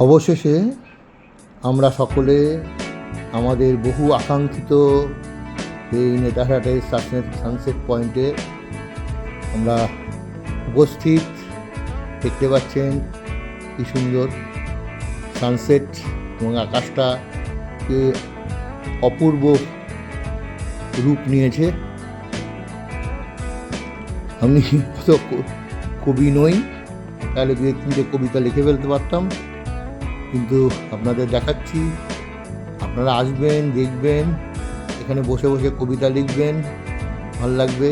অবশেষে আমরা সকলে আমাদের বহু আকাঙ্ক্ষিত এই নেতারহাটের সানসেট পয়েন্টে আমরা উপস্থিত। দেখতে পাচ্ছেন কি সুন্দর সানসেট এবং আকাশটাকে অপূর্ব রূপ নিয়েছে। আমি তো কবি নই, তাহলে দু তিনটে কবিতা লিখে ফেলতে পারতাম, কিন্তু আপনাদের দেখাচ্ছি। আপনারা আসবেন, দেখবেন, এখানে বসে বসে কবিতা লিখবেন, ভালো লাগবে।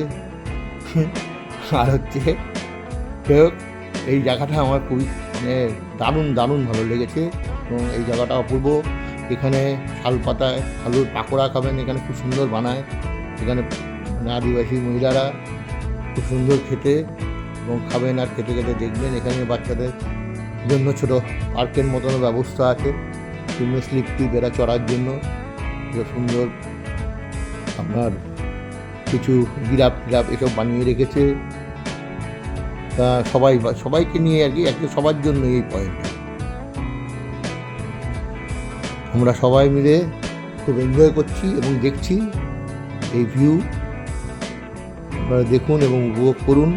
আর হচ্ছে এই জায়গাটা আমার খুবই দারুণ ভালো লেগেছে এবং এই জায়গাটা অপূর্ব। এখানে শাল পাতায় আলুর পাকোড়া খাবেন, এখানে খুব সুন্দর বানায়। এখানে আদিবাসী মহিলারা খুব সুন্দর খেতে এবং খাবেন, আর খেতে খেতে দেখবেন। এখানে বাচ্চাদের জন্য ছোটো পার্কের মতন ব্যবস্থা আছে, শূন্য স্লিপটি বেড়া চড়ার জন্য সুন্দর। আপনার কিছু জিরাফ এসব বানিয়ে রেখেছে। তা সবাইকে নিয়ে আর কি, সবার জন্য এই পয়েন্টটা। আমরা সবাই মিলে খুব এনজয় করছি এবং দেখছি এই ভিউ। আপনারা দেখুন এবং উপভোগ করুন।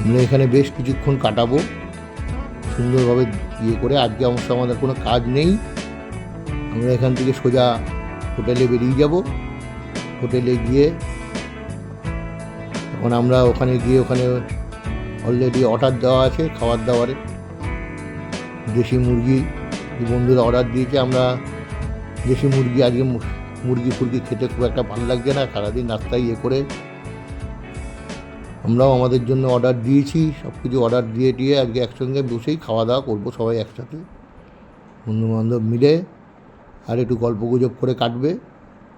আমরা এখানে বেশ কিছুক্ষণ কাটাবো সুন্দরভাবে করে। আজকে অবশ্য আমাদের কোনো কাজ নেই, আমরা এখান থেকে সোজা হোটেলে বেরিয়ে যাব। হোটেলে গিয়ে এখন আমরা ওখানে অলরেডি অর্ডার দেওয়া আছে খাবার দাবারে। দেশি মুরগি বন্ধুরা অর্ডার দিয়েছে। আমরা দেশি মুরগি, আজকে মুরগি খেতে খুব একটা ভালো লাগছে না, সারাদিন নাস্তায় করে আমরাও আমাদের জন্য অর্ডার দিয়েছি। সব কিছু অর্ডার দিয়ে আজকে একসঙ্গে বসেই খাওয়া দাওয়া করবো সবাই একসাথে, বন্ধুবান্ধব মিলে। আর একটু গল্প গুজব করে কাটবে।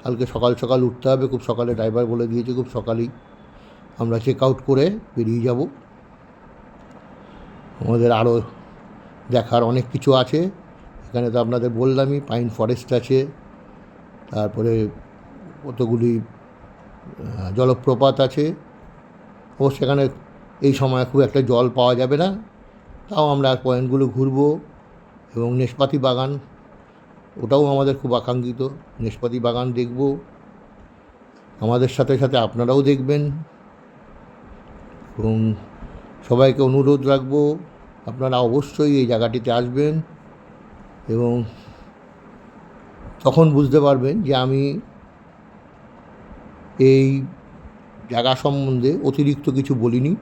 কালকে সকাল উঠতে হবে, খুব সকালে ড্রাইভার বলে দিয়েছে খুব সকালেই আমরা চেক আউট করে বেরিয়ে যাব। আমাদের আরও দেখার অনেক কিছু আছে এখানে, তো আপনাদের বললামই। পাইন ফরেস্ট আছে, তারপরে কতগুলি জলপ্রপাত আছে। অবশ্য সেখানে এই সময় খুব একটা জল পাওয়া যাবে না, তাও আমরা পয়েন্টগুলো ঘুরবো। এবং নেশপাতি বাগান, ওটাও আমাদের খুব আকাঙ্ক্ষিত। নেশপাতি বাগান দেখব, আমাদের সাথে সাথে আপনারাও দেখবেন। এবং সবাইকে অনুরোধ রাখবো, আপনারা অবশ্যই এই জায়গাটিতে আসবেন এবং তখন বুঝতে পারবেন যে আমি এই জায়গা সম্বন্ধে অতিরিক্ত কিছু বলিনি।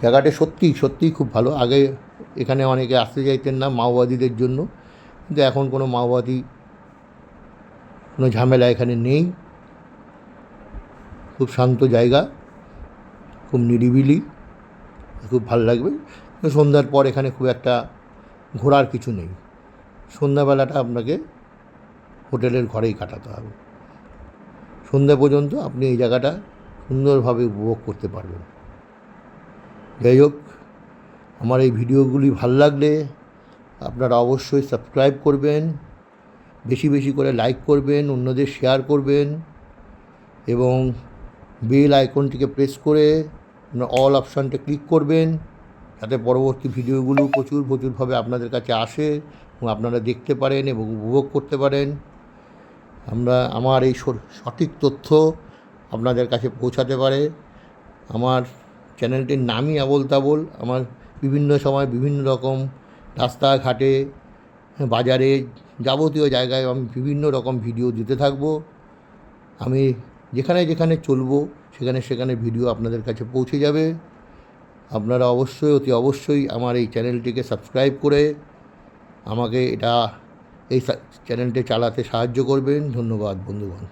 জায়গাটা সত্যিই খুব ভালো। আগে এখানে অনেকে আসতে চাইতেন না মাওবাদীদের জন্য, কিন্তু এখন কোনো মাওবাদী কোনো ঝামেলা এখানে নেই। খুব শান্ত জায়গা, খুব নিরিবিলি, খুব ভালো লাগবে। সন্ধ্যার পর এখানে খুব একটা ঘোরার কিছু নেই। সন্ধ্যাবেলাটা আপনাকে হোটেলের ঘরেই কাটাতে হবে। সন্ধ্যা পর্যন্ত আপনি এই জায়গাটা সুন্দরভাবে উপভোগ করতে পারবেন। যাই হোক, আমার এই ভিডিওগুলি ভাল লাগলে আপনারা অবশ্যই সাবস্ক্রাইব করবেন, বেশি করে লাইক করবেন, অন্যদের শেয়ার করবেন এবং বেল আইকনটিকে প্রেস করে অল অপশানটা ক্লিক করবেন, যাতে পরবর্তী ভিডিওগুলো প্রচুরভাবে আপনাদের কাছে আসে এবং আপনারা দেখতে পারেন এবং উপভোগ করতে পারেন। আমার এই সঠিক তথ্য আপনাদের কাছে পৌঁছাতে পারে। আমার চ্যানেলটির নামই আবোল তাবোল। আমার বিভিন্ন সময় বিভিন্ন রকম রাস্তাঘাটে, বাজারে, যাবতীয় জায়গায় আমি বিভিন্ন রকম ভিডিও দিতে থাকবো। আমি যেখানে চলবো সেখানে ভিডিও আপনাদের কাছে পৌঁছে যাবে। আপনারা অতি অবশ্যই আমার এই চ্যানেলটিকে সাবস্ক্রাইব করে আমাকে এই চ্যানেলটি চালাতে সাহায্য করবেন। ধন্যবাদ বন্ধুগণ।